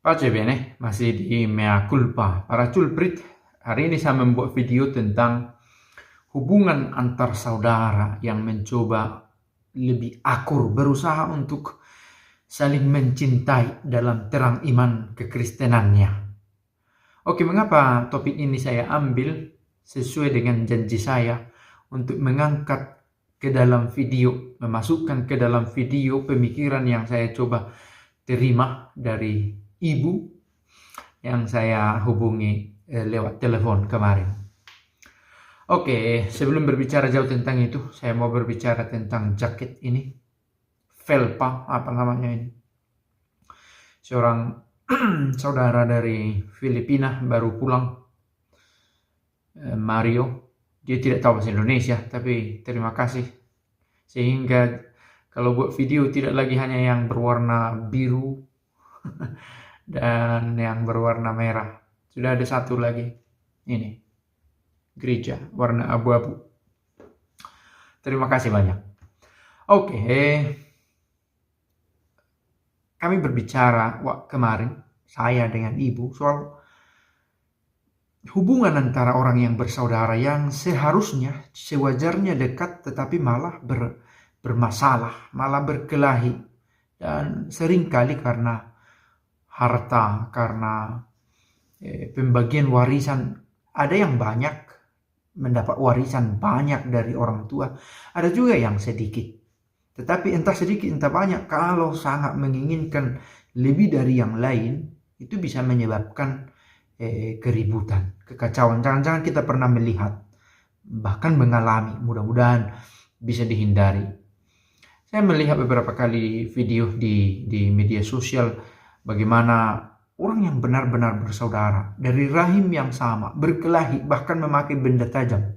Pace bene, masih di Mea Culpa. Para culprit, hari ini saya membuat video tentang hubungan antar saudara yang mencoba lebih akur, berusaha untuk saling mencintai dalam terang iman kekristenannya. Oke, mengapa topik ini saya ambil sesuai dengan janji saya untuk mengangkat ke dalam video, memasukkan ke dalam video pemikiran yang saya coba terima dari ibu yang saya hubungi lewat telepon kemarin. Oke, sebelum berbicara jauh tentang itu, saya mau berbicara tentang jaket ini. Felpa, apa namanya ini? Seorang saudara dari Filipina baru pulang, Mario. Dia tidak tahu bahasa Indonesia, tapi terima kasih. Sehingga kalau buat video tidak lagi hanya yang berwarna biru dan yang berwarna merah. Sudah ada satu lagi. Ini. Gereja warna abu-abu. Terima kasih banyak. Oke. Kami berbicara kemarin, saya dengan ibu, soal hubungan antara orang yang bersaudara yang seharusnya, sewajarnya dekat, tetapi malah bermasalah, malah berkelahi. Dan seringkali karena harta, karena pembagian warisan. Ada yang banyak mendapat warisan banyak dari orang tua, ada juga yang sedikit. Tetapi entah sedikit entah banyak, kalau sangat menginginkan lebih dari yang lain, itu bisa menyebabkan keributan, kekacauan. Jangan-jangan kita pernah melihat, bahkan mengalami, mudah-mudahan bisa dihindari. Saya melihat beberapa kali video di media sosial bagaimana orang yang benar-benar bersaudara dari rahim yang sama berkelahi, bahkan memakai benda tajam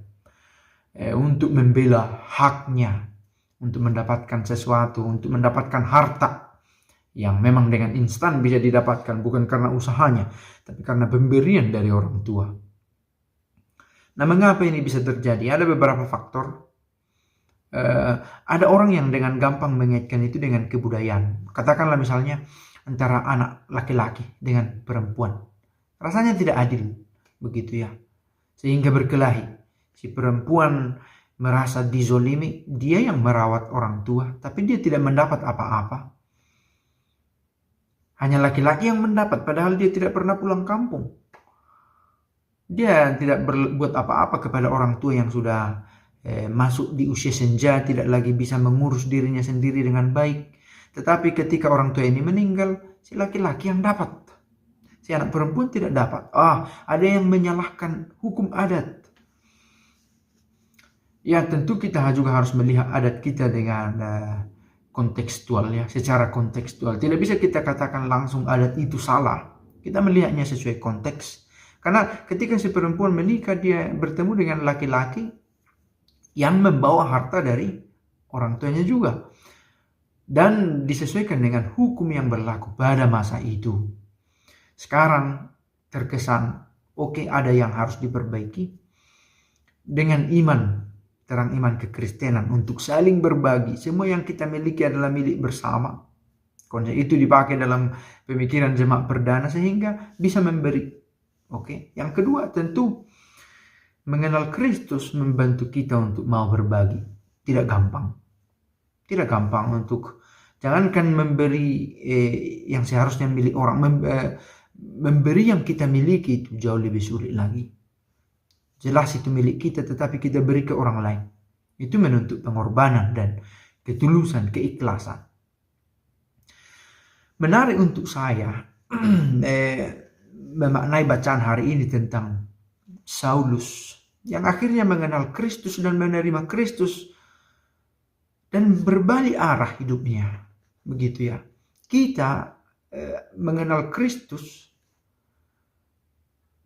untuk membela haknya, untuk mendapatkan sesuatu, untuk mendapatkan harta yang memang dengan instan bisa didapatkan, bukan karena usahanya, tapi karena pemberian dari orang tua. Nah, mengapa ini bisa terjadi? Ada beberapa faktor. Ada orang yang dengan gampang mengaitkan itu dengan kebudayaan. Katakanlah misalnya antara anak laki-laki dengan perempuan. Rasanya tidak adil, begitu ya. Sehingga berkelahi. Si perempuan merasa dizolimi, dia yang merawat orang tua, tapi dia tidak mendapat apa-apa. Hanya laki-laki yang mendapat, padahal dia tidak pernah pulang kampung. Dia tidak berbuat apa-apa kepada orang tua yang sudah masuk di usia senja, tidak lagi bisa mengurus dirinya sendiri dengan baik. Tetapi ketika orang tua ini meninggal, si laki-laki yang dapat, si anak perempuan tidak dapat. Ada yang menyalahkan hukum adat. Ya, tentu kita juga harus melihat adat kita dengan kontekstual, ya, secara kontekstual. Tidak bisa kita katakan langsung adat itu salah. Kita melihatnya sesuai konteks. Karena ketika si perempuan menikah, dia bertemu dengan laki-laki yang membawa harta dari orang tuanya juga. Dan disesuaikan dengan hukum yang berlaku pada masa itu. Sekarang terkesan, ada yang harus diperbaiki. Dengan iman, terang iman kekristenan untuk saling berbagi. Semua yang kita miliki adalah milik bersama. Konsep itu dipakai dalam pemikiran jemaat perdana sehingga bisa memberi. Yang kedua tentu mengenal Kristus membantu kita untuk mau berbagi. Tidak gampang. Tidak gampang untuk, jangankan memberi yang seharusnya milik orang, memberi yang kita miliki itu jauh lebih sulit lagi. Jelas itu milik kita, tetapi kita beri ke orang lain. Itu menuntut pengorbanan dan ketulusan, keikhlasan. Menarik untuk saya memaknai bacaan hari ini tentang Saulus yang akhirnya mengenal Kristus dan menerima Kristus dan berbalik arah hidupnya. Begitu ya. Kita mengenal Kristus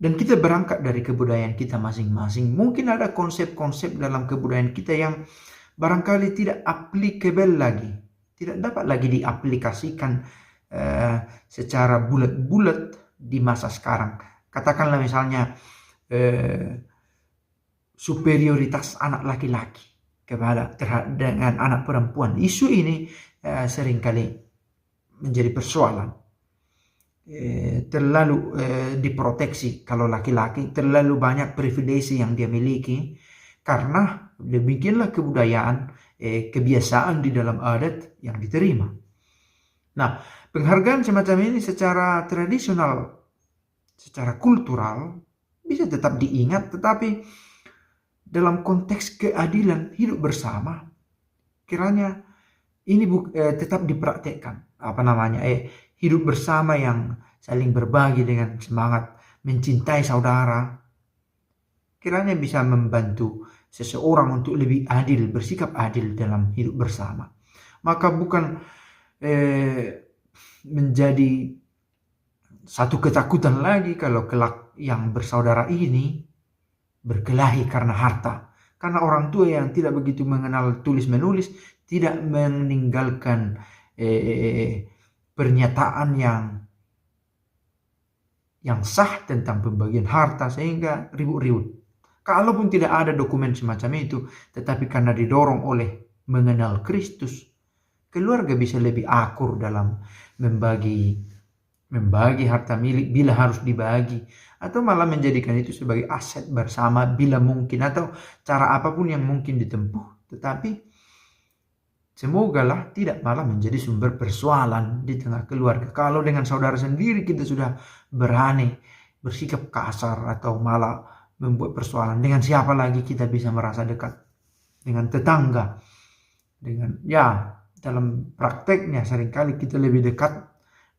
dan kita berangkat dari kebudayaan kita masing-masing. Mungkin ada konsep-konsep dalam kebudayaan kita yang barangkali tidak applicable lagi. Tidak dapat lagi diaplikasikan secara bulat-bulat di masa sekarang. Katakanlah misalnya superioritas anak laki-laki dengan anak perempuan. Isu ini seringkali menjadi persoalan. terlalu diproteksi. Kalau laki-laki terlalu banyak privilege yang dia miliki, karena demikianlah kebudayaan, kebiasaan di dalam adat yang diterima. Nah, penghargaan semacam ini secara tradisional, secara kultural bisa tetap diingat, tetapi dalam konteks keadilan hidup bersama, kiranya ini tetap dipraktekkan. Hidup bersama yang saling berbagi dengan semangat mencintai saudara, kiranya bisa membantu seseorang untuk lebih adil, bersikap adil dalam hidup bersama. Maka bukan menjadi satu ketakutan lagi kalau kelak yang bersaudara ini berkelahi karena harta. Karena orang tua yang tidak begitu mengenal tulis menulis tidak meninggalkan pernyataan yang sah tentang pembagian harta sehingga ribut-ribut. Kalaupun tidak ada dokumen semacam itu, tetapi karena didorong oleh mengenal Kristus, keluarga bisa lebih akur dalam membagi harta milik bila harus dibagi, atau malah menjadikan itu sebagai aset bersama bila mungkin, atau cara apapun yang mungkin ditempuh. Tetapi semogalah tidak malah menjadi sumber persoalan di tengah keluarga. Kalau dengan saudara sendiri kita sudah berani bersikap kasar atau malah membuat persoalan, dengan siapa lagi kita bisa merasa dekat? Dengan tetangga. Dalam prakteknya seringkali kita lebih dekat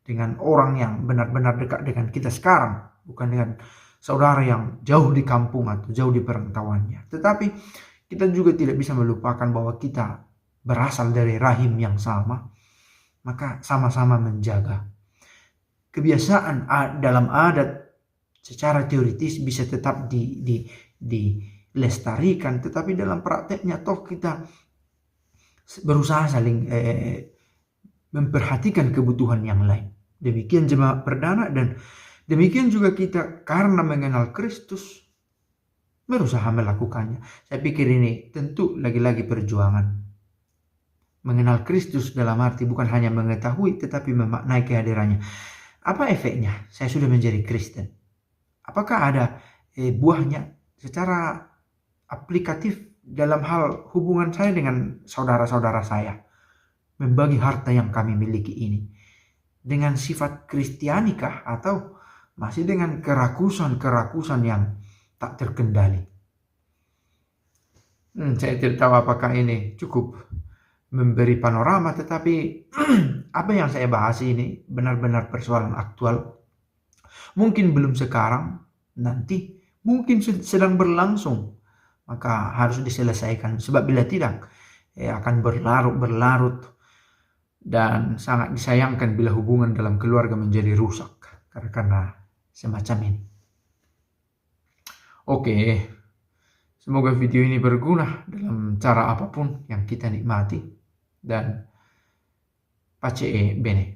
dengan orang yang benar-benar dekat dengan kita sekarang, bukan dengan saudara yang jauh di kampung atau jauh di perantauannya. Tetapi kita juga tidak bisa melupakan bahwa kita berasal dari rahim yang sama, maka sama-sama menjaga. Kebiasaan dalam adat secara teoritis bisa tetap dilestarikan, tetapi dalam prakteknya toh kita berusaha saling memperhatikan kebutuhan yang lain. Demikian jemaat perdana, dan demikian juga kita karena mengenal Kristus berusaha melakukannya. Saya pikir ini tentu lagi-lagi perjuangan. Mengenal Kristus dalam arti bukan hanya mengetahui tetapi memaknai kehadirannya. Apa efeknya? Saya sudah menjadi Kristen. Apakah ada buahnya secara aplikatif dalam hal hubungan saya dengan saudara-saudara saya? Membagi harta yang kami miliki ini dengan sifat Kristianikah atau masih dengan kerakusan yang tak terkendali? Saya tidak tahu apakah ini cukup memberi panorama, tetapi apa yang saya bahas ini benar-benar persoalan aktual. Mungkin belum sekarang, nanti mungkin sedang berlangsung, maka harus diselesaikan, sebab bila tidak akan berlarut-larut. Dan sangat disayangkan bila hubungan dalam keluarga menjadi rusak karena semacam ini. Oke, semoga video ini berguna dalam cara apapun yang kita nikmati. Dan pace bene.